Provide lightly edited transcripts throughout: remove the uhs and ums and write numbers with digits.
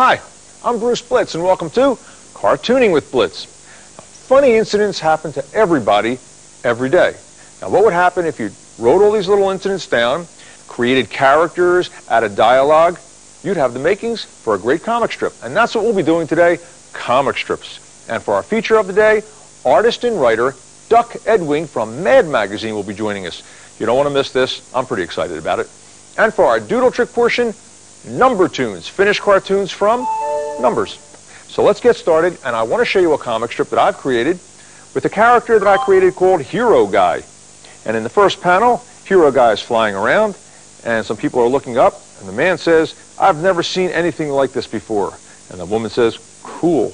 Hi, I'm Bruce Blitz, and welcome to Cartooning with Blitz. Funny incidents happen to everybody every day. Now, what would happen if you wrote all these little incidents down, created characters, added dialogue? You'd have the makings for a great comic strip. And that's what we'll be doing today, comic strips. And for our feature of the day, artist and writer Duck Edwing from Mad Magazine will be joining us. You don't want to miss this. I'm pretty excited about it. And for our doodle trick portion, Number Tunes, finished cartoons from Numbers. So let's get started, and I want to show you a comic strip that I've created with a character that I created called Hero Guy. And in the first panel, Hero Guy is flying around, and some people are looking up, and the man says, "I've never seen anything like this before." And the woman says, "Cool."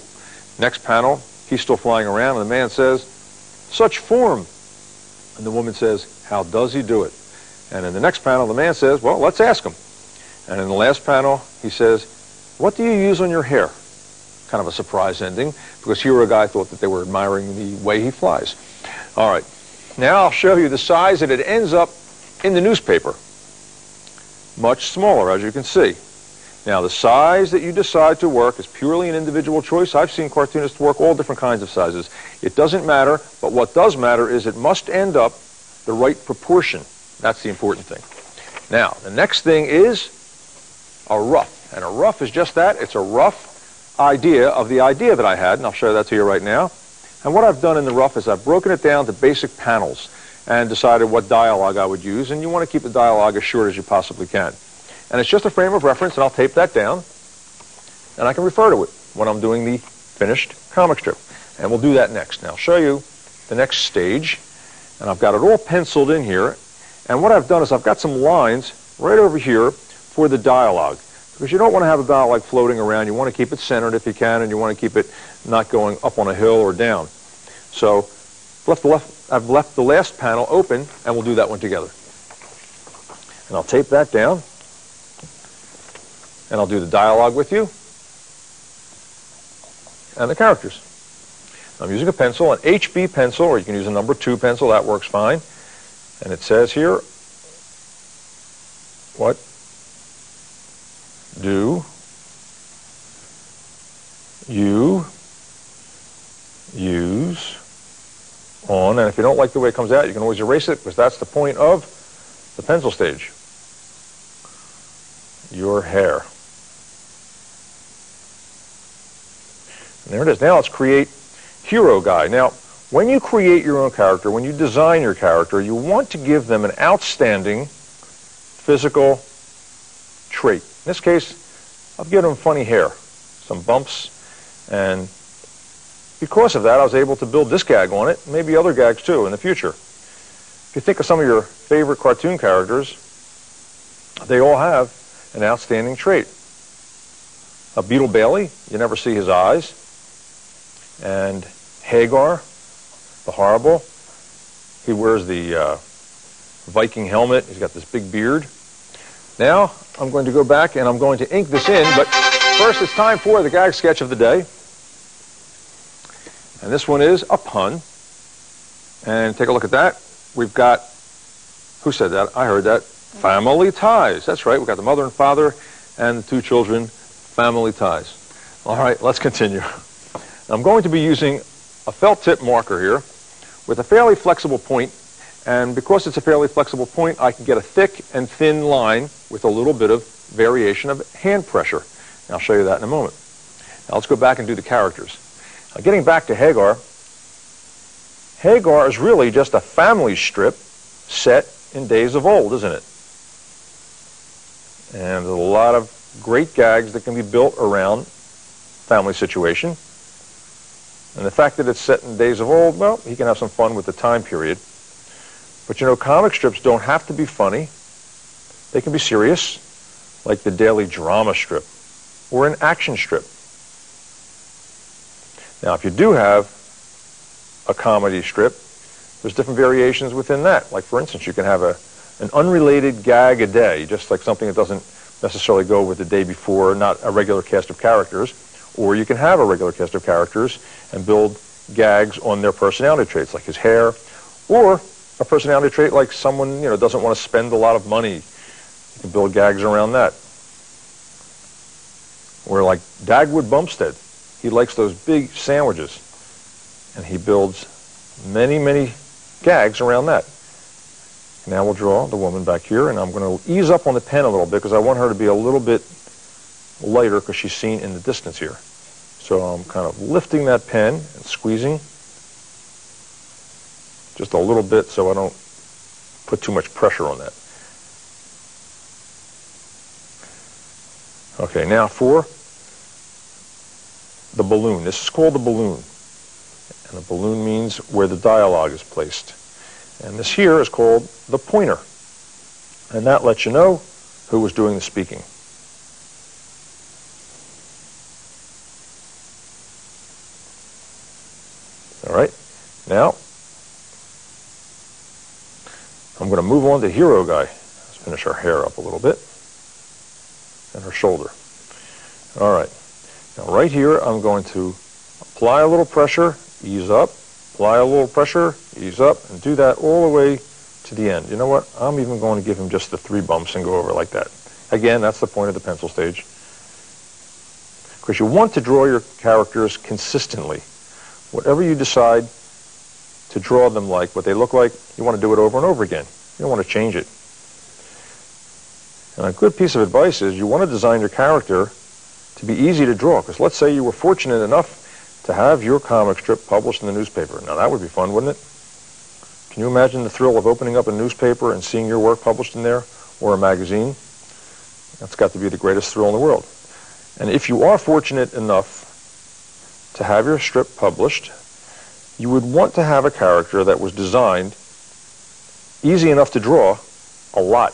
Next panel, he's still flying around, and the man says, "Such form." And the woman says, "How does he do it?" And in the next panel, the man says, "Well, let's ask him." And in the last panel, he says, "What do you use on your hair?" Kind of a surprise ending, because Hero Guy thought that they were admiring the way he flies. All right, now I'll show you the size that it ends up in the newspaper. Much smaller, as you can see. Now, the size that you decide to work is purely an individual choice. I've seen cartoonists work all different kinds of sizes. It doesn't matter, but what does matter is it must end up the right proportion. That's the important thing. Now, the next thing is a rough. And a rough is just that. It's a rough idea of the idea that I had, and I'll show that to you right now. And what I've done in the rough is I've broken it down to basic panels and decided what dialogue I would use, and you want to keep the dialogue as short as you possibly can. And it's just a frame of reference, and I'll tape that down, and I can refer to it when I'm doing the finished comic strip. And we'll do that next. Now, I'll show you the next stage, and I've got it all penciled in here. And what I've done is I've got some lines right over here for the dialogue, because you don't want to have a dialogue floating around. You want to keep it centered if you can, and you want to keep it not going up on a hill or down. So I've left the last panel open, and we'll do that one together. And I'll tape that down, and I'll do the dialogue with you and the characters. I'm using a pencil, an HB pencil, or you can use a number 2 pencil. That works fine. And it says here, what do you use on, and if you don't like the way it comes out, you can always erase it, because that's the point of the pencil stage, your hair. And there it is. Now let's create Hero Guy. Now, when you create your own character, when you design your character, you want to give them an outstanding physical trait. In this case, I've given him funny hair, some bumps, and because of that, I was able to build this gag on it, maybe other gags too in the future. If you think of some of your favorite cartoon characters, they all have an outstanding trait. A Beetle Bailey, you never see his eyes, and Hagar, the Horrible, he wears the Viking helmet, he's got this big beard. Now, I'm going to go back and I'm going to ink this in, but first it's time for the gag sketch of the day. And this one is a pun. And take a look at that. We've got, who said that? I heard that. Family ties. That's right, we've got the mother and father and the 2 children, family ties. All right, let's continue. I'm going to be using a felt tip marker here with a fairly flexible point. And because it's a fairly flexible point, I can get a thick and thin line with a little bit of variation of hand pressure. And I'll show you that in a moment. Now let's go back and do the characters. Now, getting back to Hagar, Hagar is really just a family strip set in days of old, isn't it? And there's a lot of great gags that can be built around family situation. And the fact that it's set in days of old, well, he can have some fun with the time period. But you know, comic strips don't have to be funny. They can be serious, like the daily drama strip or an action strip. Now, if you do have a comedy strip, there's different variations within that. Like, for instance, you can have an unrelated gag a day, just like something that doesn't necessarily go with the day before, not a regular cast of characters. Or you can have a regular cast of characters and build gags on their personality traits, like his hair, or a personality trait like someone, you know, doesn't want to spend a lot of money. You can build gags around that. Or like Dagwood Bumstead, he likes those big sandwiches. And he builds many, many gags around that. Now we'll draw the woman back here, and I'm going to ease up on the pen a little bit because I want her to be a little bit lighter because she's seen in the distance here. So I'm kind of lifting that pen and squeezing just a little bit so I don't put too much pressure on that. Okay, now for the balloon. This is called the balloon. And the balloon means where the dialogue is placed. And this here is called the pointer. And that lets you know who was doing the speaking. All right, now I'm going to move on to hero guy. Let's finish her hair up a little bit and her shoulder. All right, now right here I'm going to apply a little pressure, ease up, apply a little pressure, ease up, and do that all the way to the end. You know what? I'm even going to give him just the 3 bumps and go over like that. Again, that's the point of the pencil stage. Because you want to draw your characters consistently. Whatever you decide to draw them like, what they look like, you want to do it over and over again. You don't want to change it. And a good piece of advice is you want to design your character to be easy to draw. Because let's say you were fortunate enough to have your comic strip published in the newspaper. Now that would be fun, wouldn't it? Can you imagine the thrill of opening up a newspaper and seeing your work published in there, or a magazine? That's got to be the greatest thrill in the world. And if you are fortunate enough to have your strip published, you would want to have a character that was designed easy enough to draw a lot.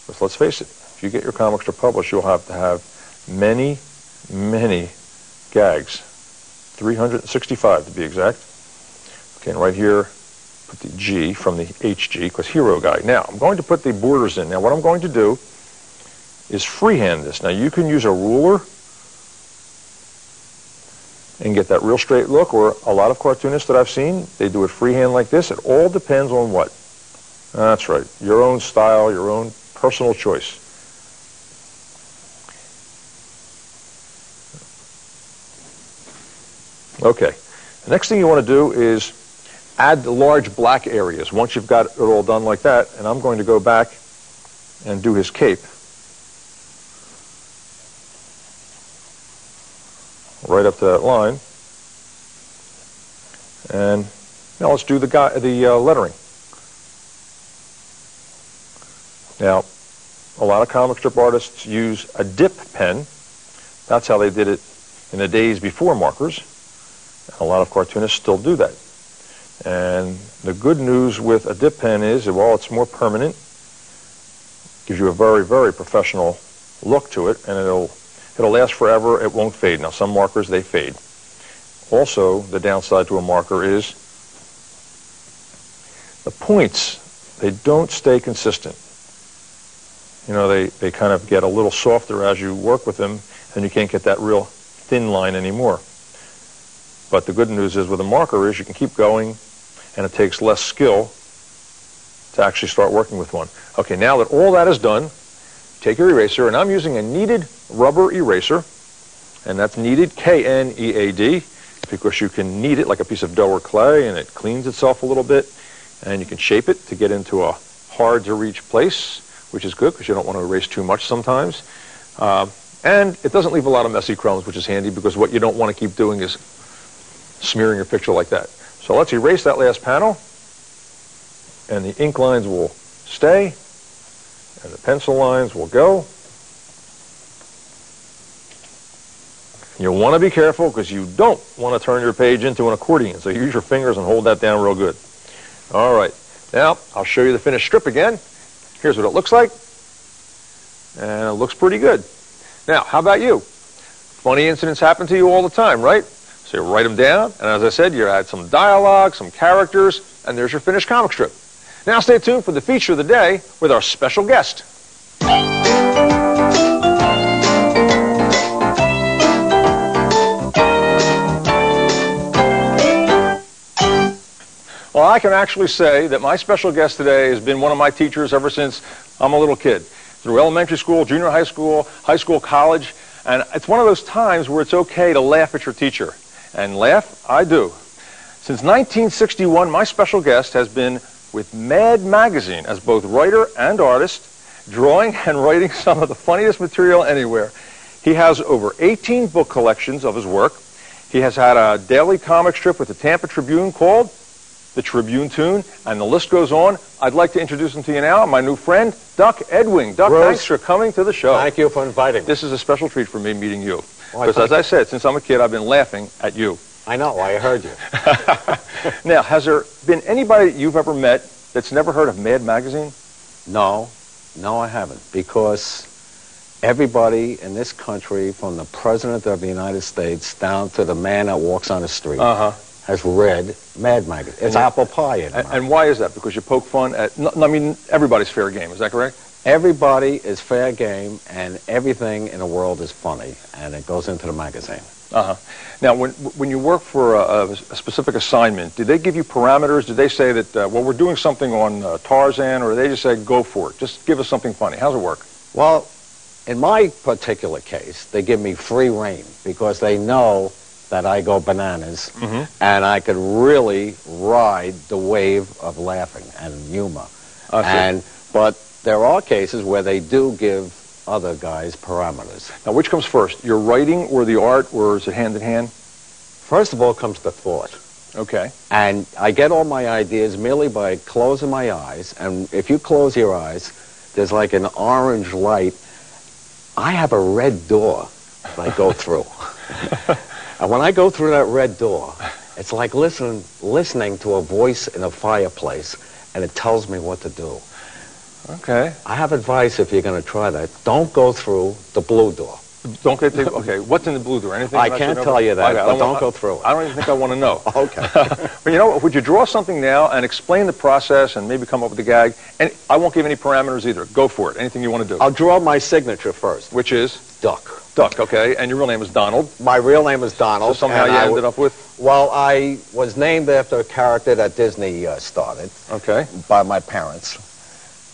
Because let's face it, if you get your comic strip published, you'll have to have many, many gags. 365 to be exact. Okay, and right here, put the G from the HG, because hero guy. Now, I'm going to put the borders in. Now, what I'm going to do is freehand this. Now, you can use a ruler and get that real straight look, or a lot of cartoonists that I've seen, they do it freehand like this. It all depends on what? That's right, your own style, your own personal choice. Okay, the next thing you want to do is add the large black areas once you've got it all done like that, and I'm going to go back and do his cape. Right up to that line. And now let's do the lettering. Now, a lot of comic strip artists use a dip pen. That's how they did it in the days before markers. And a lot of cartoonists still do that. And the good news with a dip pen is, well, it's more permanent, gives you a very, very professional look to it, and it'll last forever. It won't fade. Now, some markers, they fade. Also, the downside to a marker is the points, they don't stay consistent. You know, they kind of get a little softer as you work with them, and you can't get that real thin line anymore. But the good news is with a marker is you can keep going, and it takes less skill to actually start working with one. Okay, now that all that is done, take your eraser, and I'm using a kneaded rubber eraser, and that's kneaded, K-N-E-A-D, because you can knead it like a piece of dough or clay, and it cleans itself a little bit, and you can shape it to get into a hard-to-reach place, which is good because you don't want to erase too much sometimes. And it doesn't leave a lot of messy crumbs, which is handy because what you don't want to keep doing is smearing your picture like that. So let's erase that last panel, and the ink lines will stay, and the pencil lines will go. You'll want to be careful because you don't want to turn your page into an accordion, so use your fingers and hold that down real good. All right, now I'll show you the finished strip again. Here's what it looks like, and it looks pretty good. Now, how about you? Funny incidents happen to you all the time, right? So you write them down, and as I said, you add some dialogue, some characters, and there's your finished comic strip. Now stay tuned for the feature of the day with our special guest. Well, I can actually say that my special guest today has been one of my teachers ever since I'm a little kid. Through elementary school, junior high school, college, And it's one of those times where it's okay to laugh at your teacher. And laugh, I do. Since 1961, my special guest has been with Mad Magazine as both writer and artist, drawing and writing some of the funniest material anywhere. He has over 18 book collections of his work. He has had a daily comic strip with the Tampa Tribune called The Tribune Tune, and the list goes on. I'd like to introduce him to you now, my new friend, Duck Edwing. Duck, Bruce, thanks for coming to the show. Thank you for inviting me. This is a special treat for me meeting you. Well, because as I said, since I'm a kid, I've been laughing at you. I know, I heard you. Now, has there been anybody that you've ever met that's never heard of Mad Magazine? No, I haven't, because everybody in this country, from the President of the United States down to the man that walks on the street, has read Mad Magazine. It's apple pie in America. And why is that? Because you poke fun at, I mean, everybody's fair game, is that correct? Everybody is fair game, and everything in the world is funny, and it goes into the magazine. Now, when you work for a specific assignment, did they give you parameters? Did they say that, well, we're doing something on Tarzan, or did they just say, go for it? Just give us something funny. How's it work? Well, in my particular case, they give me free rein, because they know that I go bananas, and I could really ride the wave of laughing and humor. But there are cases where they do give other guys parameters. Now, which comes first, your writing or the art, or is it hand in hand? First of all comes the thought. Okay. And I get all my ideas merely by closing my eyes, and if you close your eyes, there's like an orange light. I have a red door that I go through. And when I go through that red door, it's like listening to a voice in a fireplace, and it tells me what to do. Okay. I have advice if you're going to try that. Don't go through the blue door. Don't get the, okay, what's in the blue door? Anything? I can't tell you that, but don't go through it. I don't even think I want to know. Okay. But you know what, would you draw something now and explain the process and maybe come up with a gag? And I won't give any parameters either. Go for it. Anything you want to do. I'll draw my signature first. Which is? Duck. Duck, okay. And your real name is Donald? My real name is Donald. So somehow you ended up with? Well, I was named after a character that Disney started. Okay. By my parents.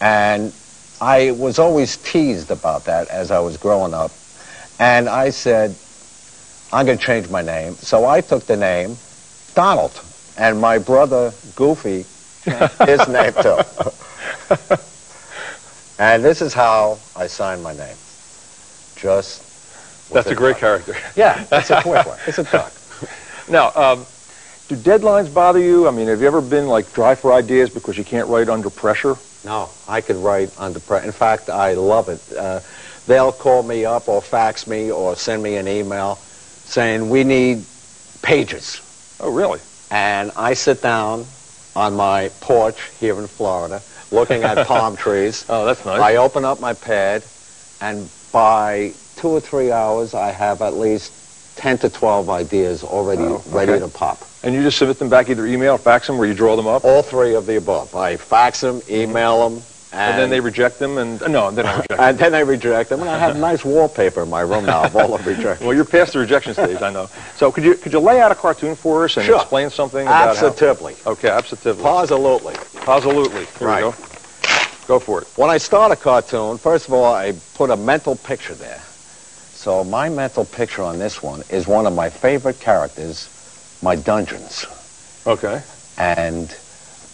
And I was always teased about that as I was growing up. And I said, I'm going to change my name. So I took the name Donald. And my brother, Goofy, changed his name too. And this is how I signed my name. Just That's a great character. Yeah, it's a quick one. It's a duck. Now, do deadlines bother you? I mean, have you ever been like dry for ideas because you can't write under pressure? No, I could write under pressure. In fact, I love it. They'll call me up or fax me or send me an email saying, we need pages. Oh, really? And I sit down on my porch here in Florida looking at palm trees. Oh, that's nice. I open up my pad, and by 2 or 3 hours, I have at least 10 to 12 ideas already ready to pop. And you just submit them back, either email, fax them, or you draw them up? All three of the above. I fax them, email them. And then they reject them, and no, then I reject them. And then I reject them, and I have nice wallpaper in my room now of all of rejection. Well, you're past the rejection stage, I know. So could you lay out a cartoon for us and explain something about Absolutely. Okay, absolutely. Positively. Positively. Here we go. Go for it. When I start a cartoon, first of all, I put a mental picture there. So my mental picture on this one is one of my favorite characters, my dungeons. Okay. And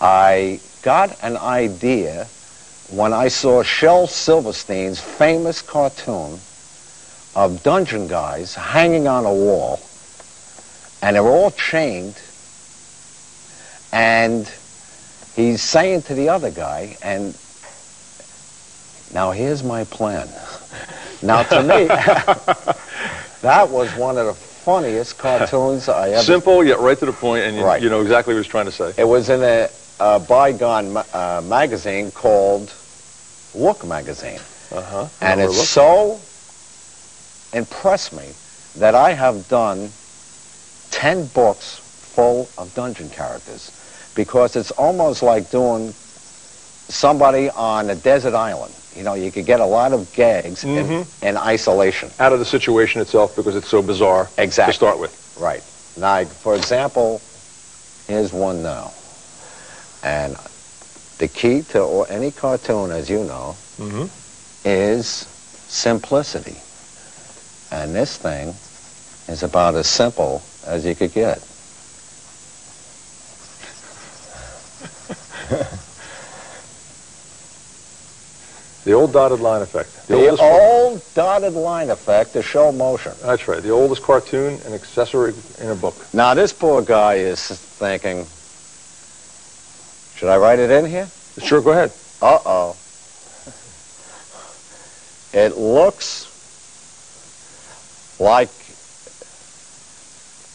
I got an idea when I saw Shel Silverstein's famous cartoon of dungeon guys hanging on a wall, and they're all chained, and he's saying to the other guy, and now here's my plan. Now to me, that was one of the funniest cartoons I ever... Simple, yet right to the point, and you know exactly what he was trying to say. It was in a bygone magazine called Look Magazine. And it so impressed me that I have done 10 books full of dungeon characters, because it's almost like doing somebody on a desert island. You know, you could get a lot of gags in isolation. Out of the situation itself, because it's so bizarre to start with. Right. Now, for example, here's one now. And the key to any cartoon, as you know, is simplicity. And And this thing is about as simple as you could get. The old dotted line effect. The old dotted line effect to show motion. That's right. The oldest cartoon and accessory in a book. Now, this poor guy is thinking, should I write it in here? Sure, go ahead. Uh-oh. It looks like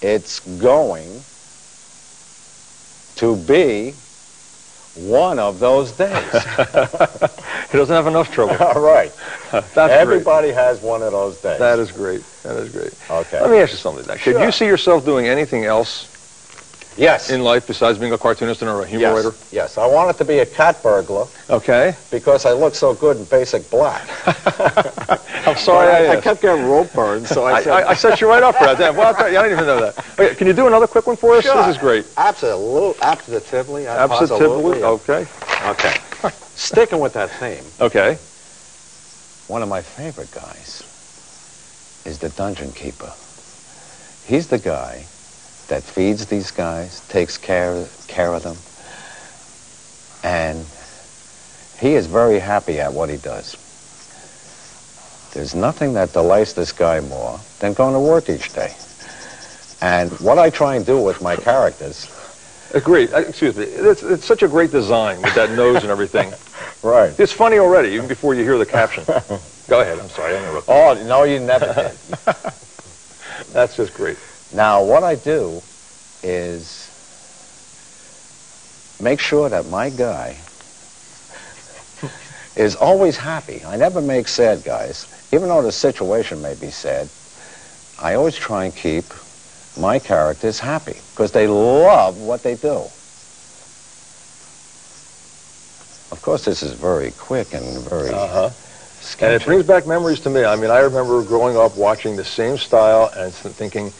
it's going to be one of those days. He doesn't have enough trouble. All right. That's Everybody great. has one of those days. That is great. That is great. Okay. Let me ask you something then. Sure. Could you see yourself doing anything else Yes. in life besides being a cartoonist or a humor writer? Yes. I wanted to be a cat burglar Okay. because I look so good in basic black. I'm sorry I asked. kept getting rope burn, so I said... I set you right up for that. Damn. Well, I didn't even know that. Okay, can you do another quick one for us? Sure. This is great. Absolutely. Absolutely. Okay. Okay. Sticking with that theme, Okay. one of my favorite guys is the dungeon keeper. He's the guy that feeds these guys, takes care of them, and he is very happy at what he does. There's nothing that delights this guy more than going to work each day. And what I try and do with my characters... Great. Excuse me. It's such a great design with that nose and everything. Right. It's funny already, even before you hear the caption. Go ahead. I'm sorry. I interrupted. Oh, no, you never did. That's just great. Now, what I do is make sure that my guy is always happy. I never make sad guys. Even though the situation may be sad, I always try and keep my characters happy because they love what they do. Of course, this is very quick and very sketchy. And it brings back memories to me. I mean, I remember growing up watching the same style and thinking,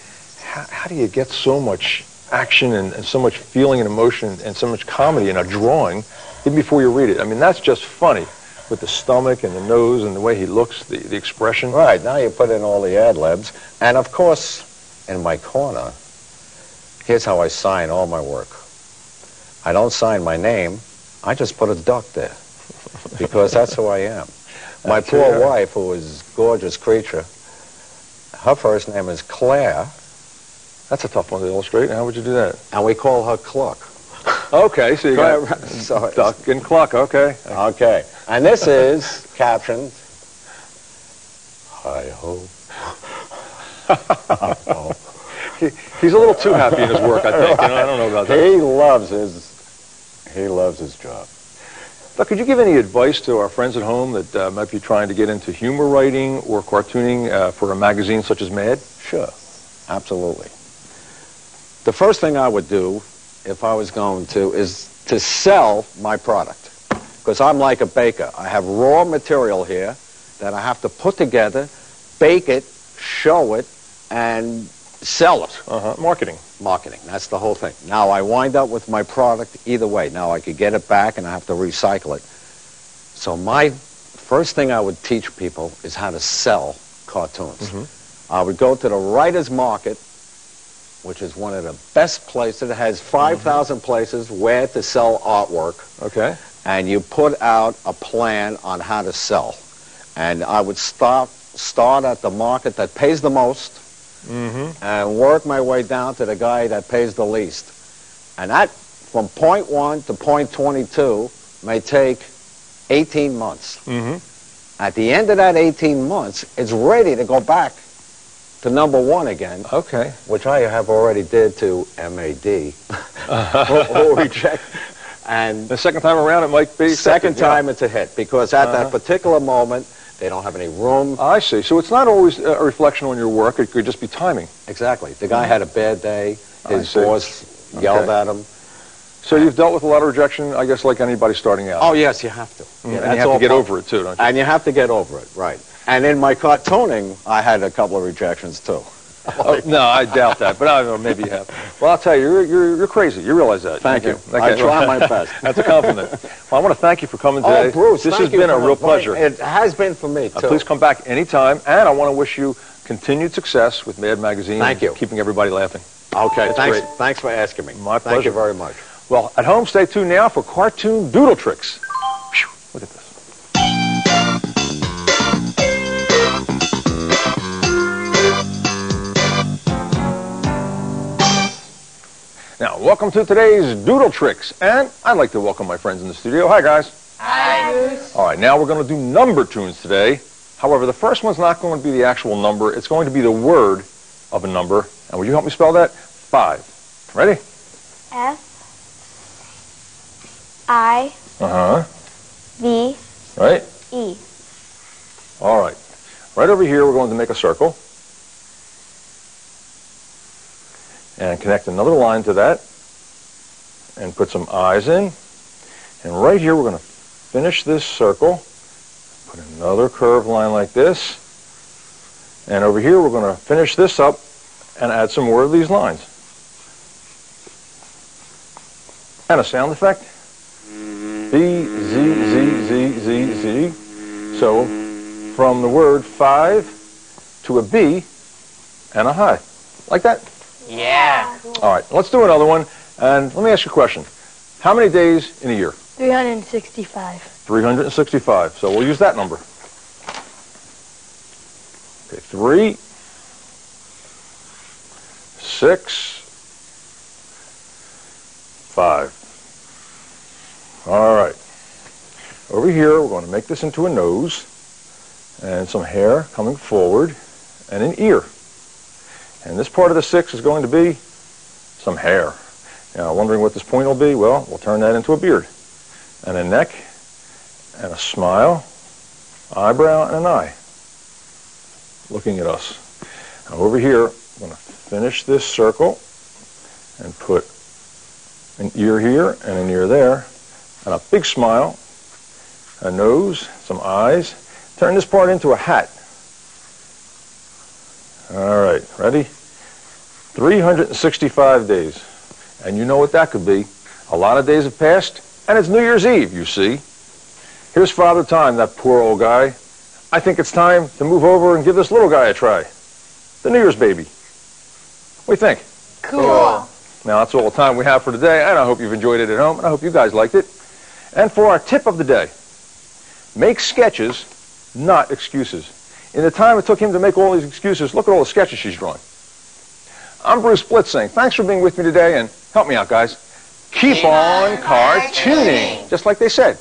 how do you get so much action and so much feeling and emotion and so much comedy in a drawing even before you read it? I mean, that's just funny with the stomach and the nose and the way he looks, the expression. Right, now you put in all the ad-libs. And of course, in my corner, here's how I sign all my work. I don't sign my name, I just put a duck there because that's who I am. My poor wife, who is a gorgeous creature, her first name is Claire. That's a tough one to illustrate. How would you do that? And we call her Cluck. Okay, so you got duck and cluck, okay. Okay, and this is captioned, Hi-ho. He's a little too happy in his work, I think. You know, I don't know about that. He loves his job. Doc, could you give any advice to our friends at home that might be trying to get into humor writing or cartooning for a magazine such as Mad? Sure, absolutely. The first thing I would do, if I was going to, is to sell my product. Because I'm like a baker. I have raw material here that I have to put together, bake it, show it, and sell it. Marketing. Marketing, that's the whole thing. Now I wind up with my product either way. Now I could get it back and I have to recycle it. So my first thing I would teach people is how to sell cartoons. I would go to the writer's market, which is one of the best places. It has 5,000 places where to sell artwork. Okay. And you put out a plan on how to sell. And I would start at the market that pays the most and work my way down to the guy that pays the least. And that, from point 1 to point 22, may take 18 months. At the end of that 18 months, it's ready to go back to number 1 again. Okay. Which I have already did to MAD. or reject. And the second time around, it might be... Second time it's a hit, because at that particular moment, they don't have any room. I see. So it's not always a reflection on your work. It could just be timing. Exactly. The guy had a bad day. His boss yelled at him. So you've dealt with a lot of rejection, I guess, like anybody starting out. Oh, yes, you have to. And you have to get over it, too, don't you? And you have to get over it, right. And in my cartooning, I had a couple of rejections, too. No, I doubt that, but I don't know, maybe you have. Well, I'll tell you, you're crazy. You realize that. Thank you. Okay. I try my best. That's a compliment. Well, I want to thank you for coming today. Oh, Bruce, this has been a real pleasure. It has been for me, too. Please come back anytime, and I want to wish you continued success with Mad Magazine. Thank you. Keeping everybody laughing. Okay, thanks. Great. Thanks for asking me. My pleasure. Thank you very much. Well, at home, stay tuned now for cartoon doodle tricks. Whew, look at this. Now, welcome to today's doodle tricks, and I'd like to welcome my friends in the studio. Hi, guys. Hi, Bruce. All right, now we're going to do number tunes today. However, the first one's not going to be the actual number. It's going to be the word of a number. And would you help me spell that? 5. Ready? F-I-V-E. Right? All right. Right over here, we're going to make a circle. And connect another line to that. And put some eyes in. And right here, we're going to finish this circle. Put another curved line like this. And over here, we're going to finish this up and add some more of these lines. And a sound effect. B, Z, Z, Z, Z, Z. So, from the word 5 to a B and a high. Like that? Yeah. All right, let's do another one. And let me ask you a question. How many days in a year? 365. 365. So we'll use that number. Okay, 3, 6, 5. All right. Over here, we're going to make this into a nose and some hair coming forward and an ear. And this part of the 6 is going to be some hair. Now, wondering what this point will be? Well, we'll turn that into a beard and a neck and a smile, eyebrow, and an eye looking at us. Now, over here, I'm going to finish this circle and put an ear here and an ear there, and a big smile, a nose, some eyes. Turn this part into a hat. All right, ready? 365 days. And you know what that could be. A lot of days have passed, and it's New Year's Eve, you see. Here's Father Time, that poor old guy. I think it's time to move over and give this little guy a try. The New Year's baby. What do you think? Cool. Now, that's all the time we have for today, and I hope you've enjoyed it at home, and I hope you guys liked it. And for our tip of the day, make sketches, not excuses. In the time it took him to make all these excuses, look at all the sketches she's drawn. I'm Bruce Blica saying thanks for being with me today, and help me out, guys. Keep on cartooning, just like they said.